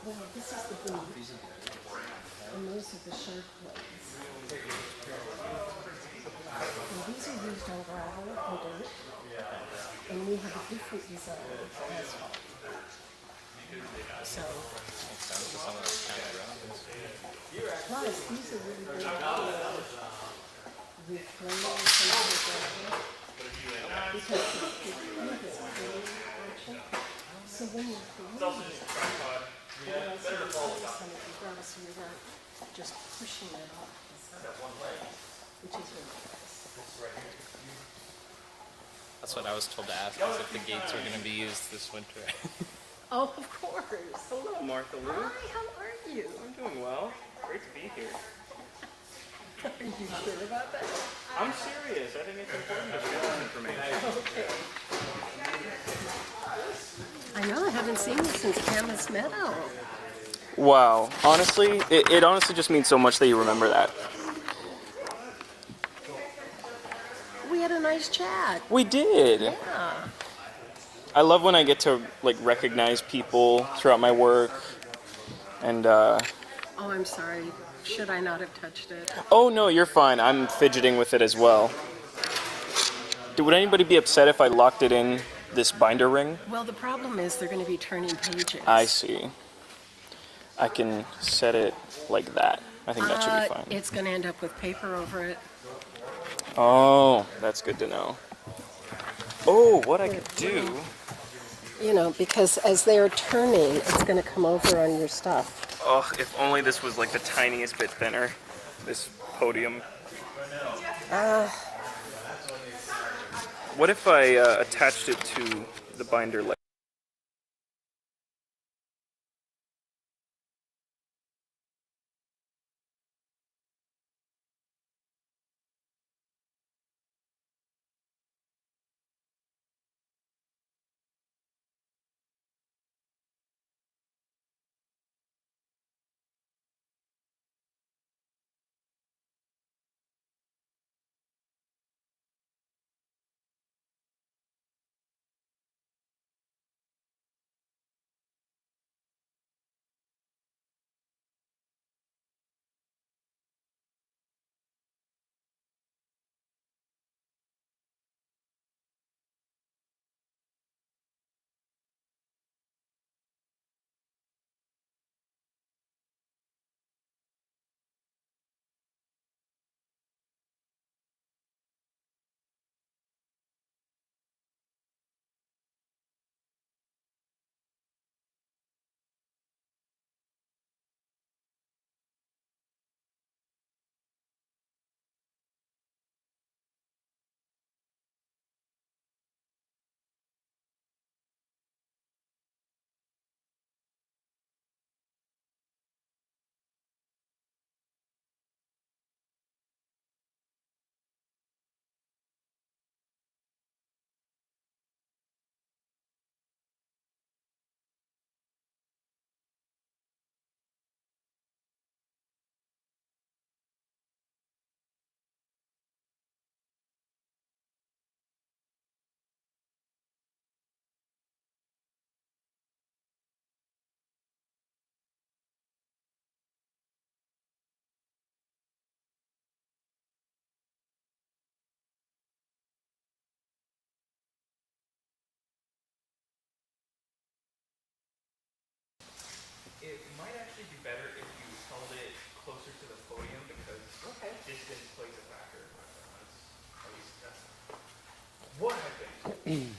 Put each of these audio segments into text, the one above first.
Well, this is the boot, and those are the sharp blades. And these are used on gravel and dirt, and we have a different design of asphalt. So, plus these are really good for reclaiming some of the gravel because the heat is really action. So when you clean it, it also removes some of the gravel, so you're not just pushing it off, which is really nice. That's what I was told to ask, is if the gates were going to be used this winter. Oh, of course. Hello, Martha Lou. Hi, how are you? I'm doing well. Great to be here. Are you sure about that? I'm serious. I think it's important to share this information. Okay. I know, I haven't seen you since Camas Meadow. Wow. Honestly, it honestly just means so much that you remember that. We had a nice chat. We did. Yeah. I love when I get to like recognize people throughout my work, and Oh, I'm sorry. Should I not have touched it? oh no, you're fine. I'm fidgeting with it as well. Would anybody be upset if I locked it in this binder ring? Well, the problem is they're going to be turning pages. I see. I can set it like that. I think that should be fine. It's going to end up with paper over it. Oh, that's good to know. Oh, what I could do. You know, because as they're turning, it's going to come over on your stuff. Oh, if only this was like the tiniest bit thinner, this podium. What if I attached it to the binder like? It might actually be better if you held it closer to the podium because distance plays a factor. At least that's what I think.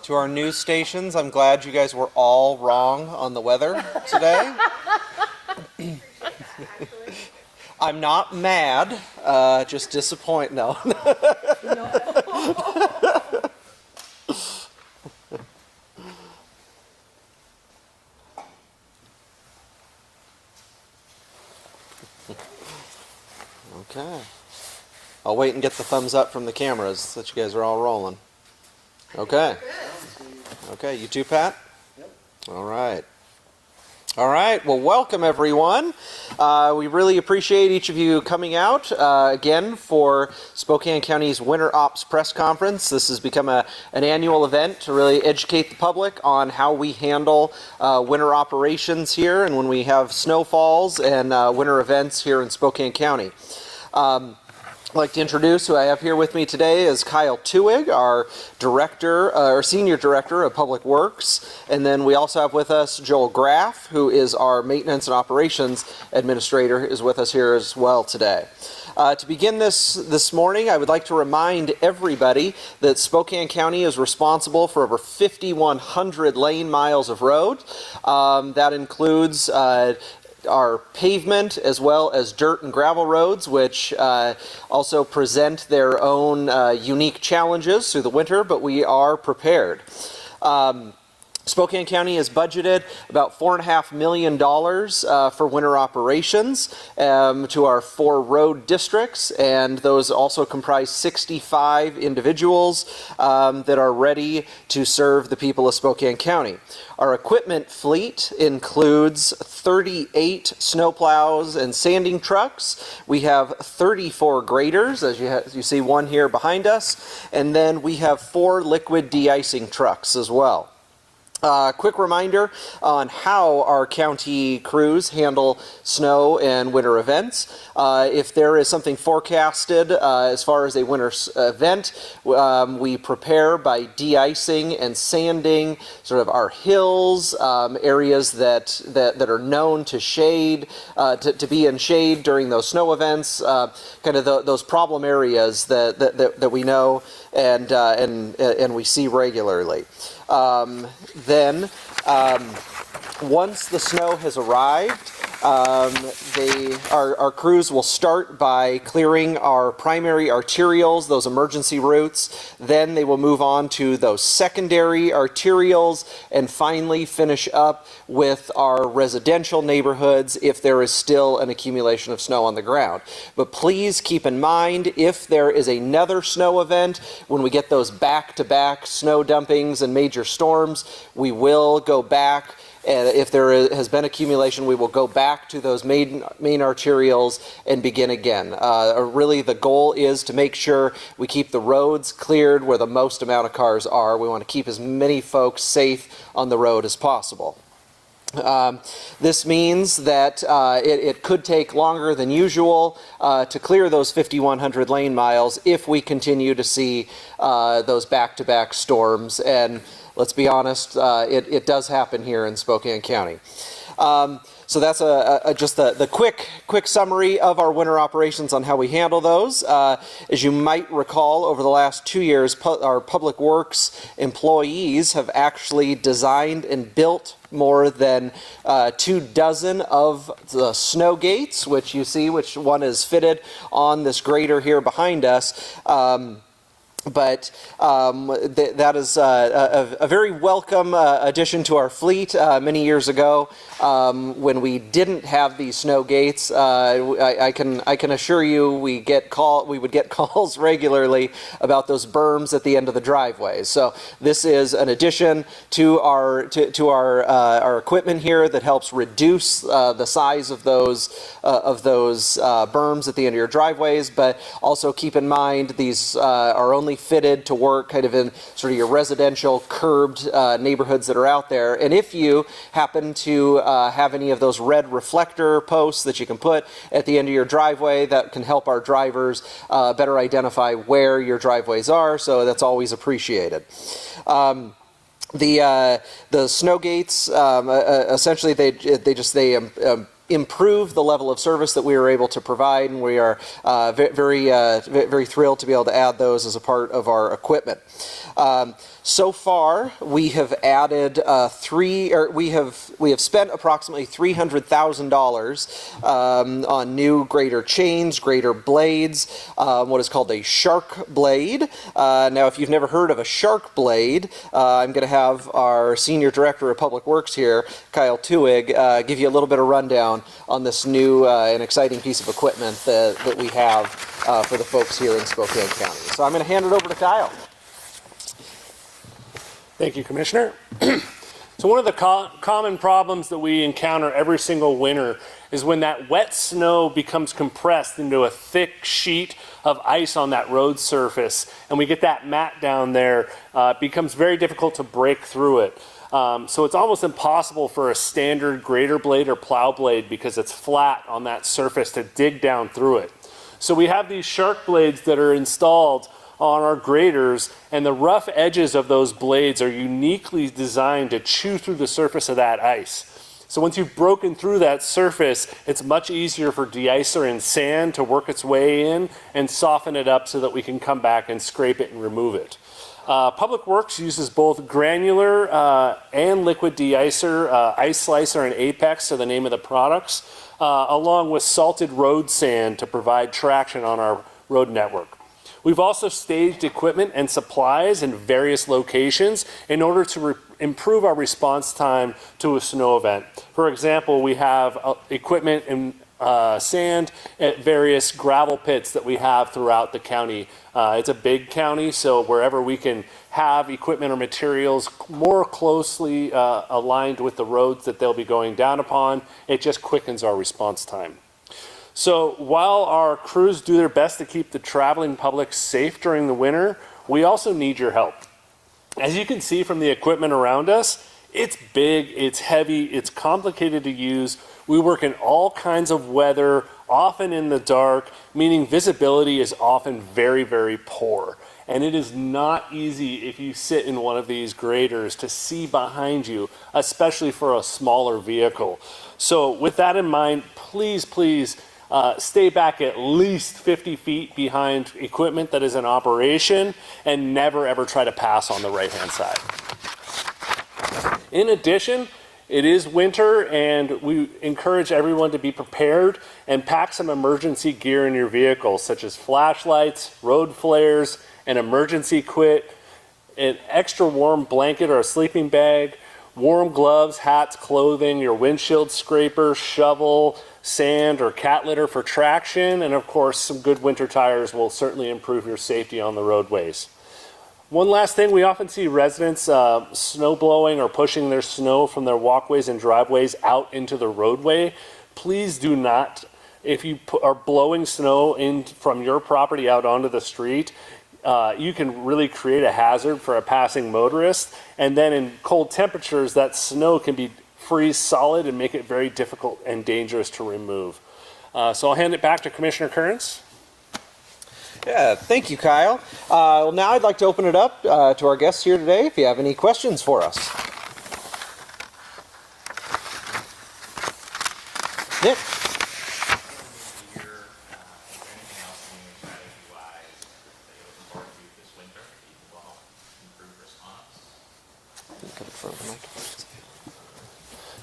To our news stations, I'm glad you guys were all wrong on the weather today. I'm not mad, just disappointed. No. Okay. I'll wait and get the thumbs up from the cameras that you guys are all rolling. Okay. Okay, you too, Pat? Yep. All right. All right, well, welcome everyone. We really appreciate each of you coming out again for Spokane County's Winter Ops Press Conference. This has become an annual event to really educate the public on how we handle winter operations here and when we have snowfalls and winter events here in Spokane County. I'd like to introduce who I have here with me today is Kyle Tuig, our Senior Director of Public Works. And then we also have with us Joel Graff, who is our Maintenance and Operations Administrator, is with us here as well today. To begin this morning, I would like to remind everybody that Spokane County is responsible for over 5,100 lane miles of road. That includes our pavement as well as dirt and gravel roads, which also present their own unique challenges through the winter, but we are prepared. Spokane County has budgeted about $4.5 million for winter operations to our 4 road districts, and those also comprise 65 individuals that are ready to serve the people of Spokane County. Our equipment fleet includes 38 snowplows and sanding trucks. We have 34 graders, as you see one here behind us, and then we have 4 liquid de-icing trucks as well. Quick reminder on how our county crews handle snow and winter events. If there is something forecasted as far as a winter event, we prepare by de-icing and sanding sort of our hills, areas that are known to shade, to be in shade during those snow events, kind of those problem areas that we know and we see regularly. Once the snow has arrived, our crews will start by clearing our primary arterials, those emergency routes. Then they will move on to those secondary arterials and finally finish up with our residential neighborhoods if there is still an accumulation of snow on the ground. But please keep in mind, if there is another snow event, when we get those back-to-back snow dumpings and major storms, we will go back. And if there has been accumulation, we will go back to those main arterials and begin again. Really, the goal is to make sure we keep the roads cleared where the most amount of cars are. We want to keep as many folks safe on the road as possible. This means that it could take longer than usual to clear those 5,100 lane miles if we continue to see those back-to-back storms. And let's be honest, it does happen here in Spokane County. So that's just the quick summary of our winter operations on how we handle those. As you might recall, over the last 2 years, our Public Works employees have actually designed and built more than 24 of the snow gates, which you see, which one is fitted on this grader here behind us. But that is a very welcome addition to our fleet. Many years ago, when we didn't have these snow gates, I can assure you we would get calls regularly about those berms at the end of the driveways. So this is an addition to our equipment here that helps reduce the size of those berms at the end of your driveways. But also keep in mind, these are only fitted to work kind of in sort of your residential curbed neighborhoods that are out there. And if you happen to have any of those red reflector posts that you can put at the end of your driveway, that can help our drivers better identify where your driveways are, so that's always appreciated. The snow gates, essentially they improve the level of service that we are able to provide, and we are very thrilled to be able to add those as a part of our equipment. So far, we have added we have spent approximately $300,000 on new grader chains, grader blades, what is called a shark blade. Now, if you've never heard of a shark blade, I'm going to have our Senior Director of Public Works here, Kyle Tuig, give you a little bit of rundown on this new and exciting piece of equipment that we have for the folks here in Spokane County. So I'm going to hand it over to Kyle. Thank you, Commissioner. So So one of the common problems that we encounter every single winter is when that wet snow becomes compressed into a thick sheet of ice on that road surface, and we get that mat down there, it becomes very difficult to break through it. So it's almost impossible for a standard grader blade or plow blade, because it's flat on that surface, to dig down through it. So we have these shark blades that are installed on our graders, and the rough edges of those blades are uniquely designed to chew through the surface of that ice. So once you've broken through that surface, it's much easier for de-icer and sand to work its way in and soften it up so that we can come back and scrape it and remove it. Public Works uses both granular and liquid de-icer, Ice Slicer and Apex are the name of the products, along with salted road sand to provide traction on our road network. We've also staged equipment and supplies in various locations in order to improve our response time to a snow event. For example, we have equipment and sand at various gravel pits that we have throughout the county. It's a big county, so wherever we can have equipment or materials more closely aligned with the roads that they'll be going down upon, it just quickens our response time. So while our crews do their best to keep the traveling public safe during the winter, we also need your help. As you can see from the equipment around us, it's big, it's heavy, it's complicated to use. We work in all kinds of weather, often in the dark, meaning visibility is often very, very poor. And it is not easy if you sit in one of these graders to see behind you, especially for a smaller vehicle. So with that in mind, please stay back at least 50 feet behind equipment that is in operation, and never ever try to pass on the right-hand side. In addition, it is winter, and we encourage everyone to be prepared and pack some emergency gear in your vehicle, such as flashlights, road flares, an emergency kit, an extra warm blanket or a sleeping bag, warm gloves, hats, clothing, your windshield scraper, shovel, sand or cat litter for traction, and of course some good winter tires will certainly improve your safety on the roadways. One last thing, we often see residents snow blowing or pushing their snow from their walkways and driveways out into the roadway. Please do not, if you are blowing snow in from your property out onto the street, you can really create a hazard for a passing motorist, and then in cold temperatures that snow can be freeze solid and make it very difficult and dangerous to remove. So I'll hand it back to Commissioner Kearns. Yeah, thank you, Kyle. Well, now I'd like to open it up to our guests here today if you have any questions for us. Nick?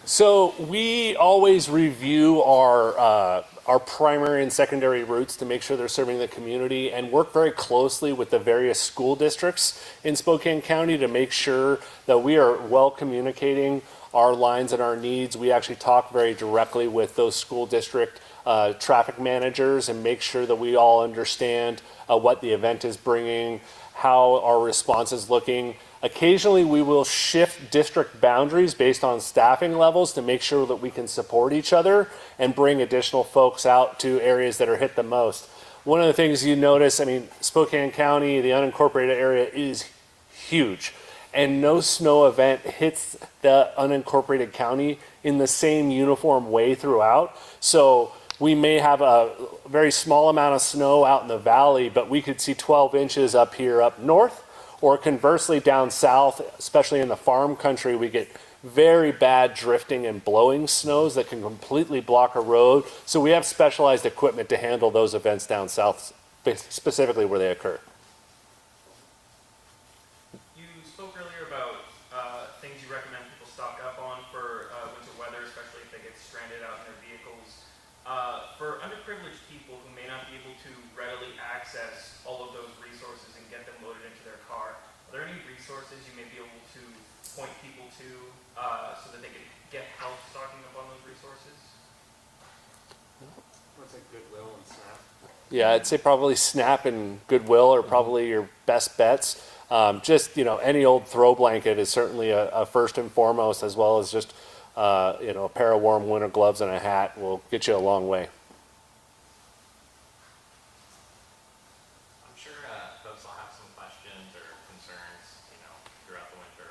So we always review our primary and secondary routes to make sure they're serving the community, and work very closely with the various school districts in Spokane County to make sure that we are well communicating our lines and our needs. We actually talk very directly with those school district traffic managers and make sure that we all understand what the event is bringing, how our response is looking. Occasionally we will shift district boundaries based on staffing levels to make sure that we can support each other and bring additional folks out to areas that are hit the most. One of the things you notice, I mean, Spokane County, the unincorporated area is huge, and no snow event hits the unincorporated county in the same uniform way throughout. So we may have a very small amount of snow out in the valley, but we could see 12 inches up here up north. Or conversely down south, especially in the farm country, we get very bad drifting and blowing snows that can completely block a road. So we have specialized equipment to handle those events down south, specifically where they occur. You spoke earlier about things you recommend people stock up on for winter weather, especially if they get stranded out in their vehicles. For underprivileged people who may not be able to readily access all of those resources and get them loaded into their car, are there any resources you may be able to point people to so that they can get help stocking up on those resources? What's like Goodwill and Snap? Yeah, I'd say probably Snap and Goodwill are probably your best bets. just, any old throw blanket is certainly a first and foremost, as well as just, a pair of warm winter gloves and a hat will get you a long way. I'm sure folks will have some questions or concerns, throughout the winter.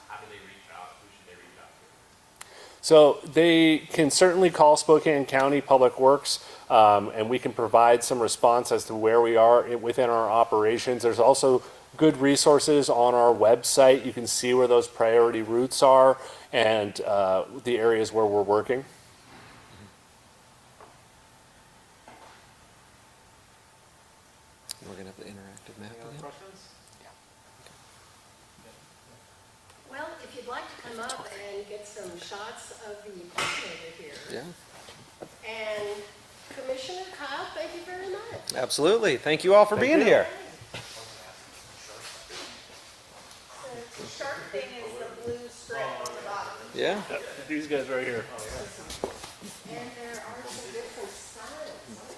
How do they reach out? Who should they reach out to? So they can certainly call Spokane County Public Works, and we can provide some response as to where we are within our operations. There's also good resources on our website. You can see where those priority routes are and the areas where we're working. We're going to have the interactive map Any other again. questions? Well, if you'd like to come up and get some shots of the equipment over here. Yeah, And Commissioner Cobb, thank you very much. absolutely. Thank you all for being here. The shark thing is the blue strip on the bottom. Yeah. These guys right here. And there are some different styles.